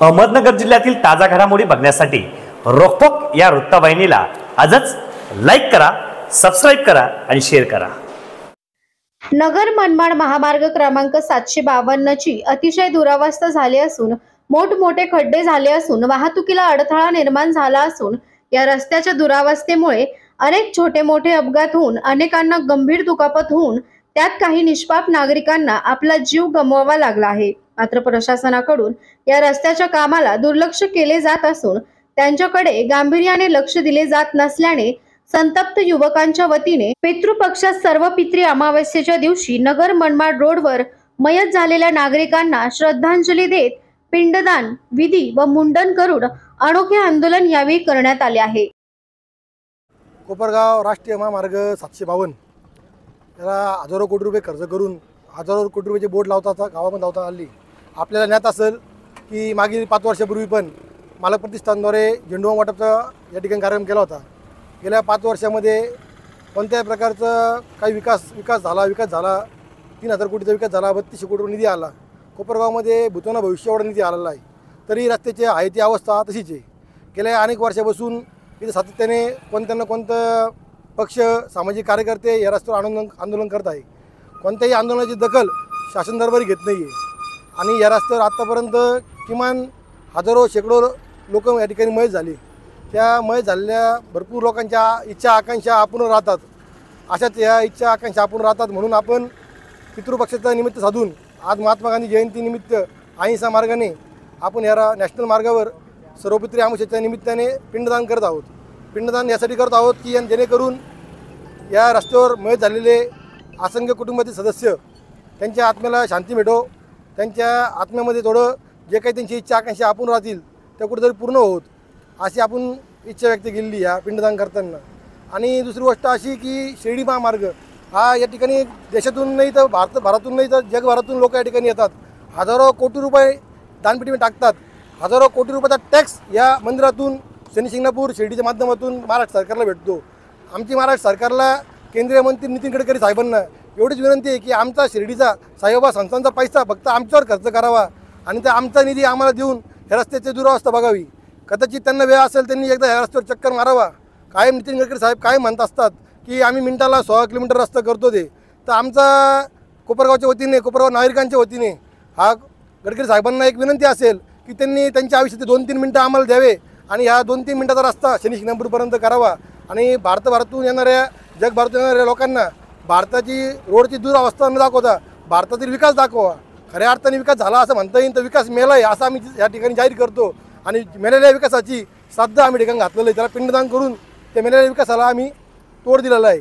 अहमदनगर जिल्ह्यातील ताजा घडामोडी बघण्यासाठी रोखोक या वृत्तवाहिनीला आजच लाईक करा, सबस्क्राईब करा आणि शेअर करा। नगर मनमाड महामार्ग क्रमांक 752 ची अतिशय दुरावस्था झाली असून मोठमोठे खड्डे झाले असून वाहतुकीला अडथळा निर्माण झाला असून या रस्त्याच्या दुरावस्थेमुळे अनेक छोटे मोठे अपघात होऊन अनेकांना गंभीर दुखापत होऊन त्यात काही निष्पाप नागरिकांना आपला जीव गमवावा लागला आहे। मात्र प्रशासनाकडून या रस्त्याच्या कामाला दुर्लक्ष केले जात असून त्यांच्याकडे गांभीर्याने लक्ष दिले जात नसल्याने संतप्त युवकांच्या वतीने पितृपक्षात सर्व पित्री अमावस्येच्या दिवशी नगर मनमाड रोडवर मयत झालेल्या नागरिकांना श्रद्धांजली देत पिंडदान विधी व मुंडन करून अनोखे आंदोलन यावेळी करण्यात आले आहे। कोपरगाव राष्ट्रीय महामार्ग 752 याला हजारो कोटी रुपये खर्च करून हजारो कोटी रुपयाचे बोर्ड लावतात गावामध्ये लावता आली। आपल्याला ज्ञात असेल की मागील 5 वर्षापूर्वी पण मालक प्रतिष्ठानद्वारे झेंडू वाटपचा या ठिकाणी कार्यक्रम केला होता। गेल्या 5 वर्षामध्ये कोणत्याही प्रकारचं काही विकास झाला 3000 कोटीचा विकास झाला, 3200 कोटी निधी आला। कोपरगावमध्ये भूतोना भविष्यावर निधी आलेला आहे, तरी रस्त्याची आहे ती अवस्था तशीच आहे। गेल्या अनेक वर्षापासून इथे सातत्याने कोणतं पक्ष सामाजिक कार्यकर्ते या रस्त्यावर आंदोलन करत आहे। कोणत्याही आंदोलनाची दखल शासन दरबारी घेत नाही आहे आणि या रस्त्यावर आत्तापर्यंत किमान हजारो शेकडो लोक या ठिकाणी मयत झाली। त्या मयत झालेल्या भरपूर लोकांच्या इच्छा आकांक्षा अपूर्ण राहतात। अशाच या इच्छा आकांक्षा अपूर्ण राहतात म्हणून आपण पितृपक्षाचा निमित्त साधून आज महात्मा गांधी जयंती निमित्त अहिंसा मार्गाने आपण या नॅशनल मार्गावर सर्व पितृ अमावस्येच्या निमित्ताने पिंडदान करत आहोत। पिंडदान यासाठी करत आहोत की जेणेकरून या रस्त्यावर मयत झालेले असंख्य कुटुंबातील सदस्य त्यांच्या आत्म्याला शांती मिळो, त्यांच्या आत्म्यामध्ये थोडं जे काही त्यांची इच्छा आकांक्षा अपूर्ण राहतील त्या कुठेतरी पूर्ण होत अशी आपण इच्छा व्यक्त केलेली या पिंडदान करताना। आणि दुसरी गोष्ट अशी की शिर्डी महामार्ग हा या ठिकाणी देशातून नाही तर भारतातून नाही तर जगभरातून लोक या ठिकाणी येतात। हजारो कोटी रुपये दानपेटीमध्ये टाकतात। हजारो कोटी रुपयाचा टॅक्स या मंदिरातून शनी शिंगणापूर शिर्डीच्या माध्यमातून महाराष्ट्र सरकारला भेटतो। आमची महाराष्ट्र सरकारला केंद्रीय मंत्री नितीन गडकरी साहेबांना एवढीच विनंती आहे की आमचा शिर्डीचा साईबाबा संस्थांचा पैसा फक्त आमच्यावर खर्च करावा आणि त्या आमचा निधी आम्हाला देऊन ह्या रस्त्याची दुरावस्था बघावी। कदाचित त्यांना वेळ असेल त्यांनी एकदा ह्या रस्त्यावर चक्कर मारावा। कायम नितीन गडकरी साहेब काय म्हणत असतात की आम्ही मिनिटाला 16 किलोमीटर रस्ता करतो ते, तर आमचा कोपरगावच्या वतीने कोपरगाव नागरिकांच्या वतीने हा गडकरी साहेबांना एक विनंती असेल की त्यांनी त्यांच्या आयुष्याचे 2-3 मिनटं आम्हाला द्यावे आणि ह्या 2-3 मिनिटाचा रस्ता शनी शिंगणापूरपर्यंत करावा आणि जगभरातून येणाऱ्या लोकांना भारताची रोडची दुरावस्था न दाखवता भारतातील विकास दाखवा। खऱ्या अर्थाने विकास झाला असं म्हणता येईल, तर विकास मेला आहे असं आम्ही या ठिकाणी जाहीर करतो आणि मेलेल्या विकासाची श्रद्धा आम्ही ठिकाणी घातलेलं आहे। त्याला पिंडदान करून त्या मेलेल्या विकासाला आम्ही तोड दिलेला आहे।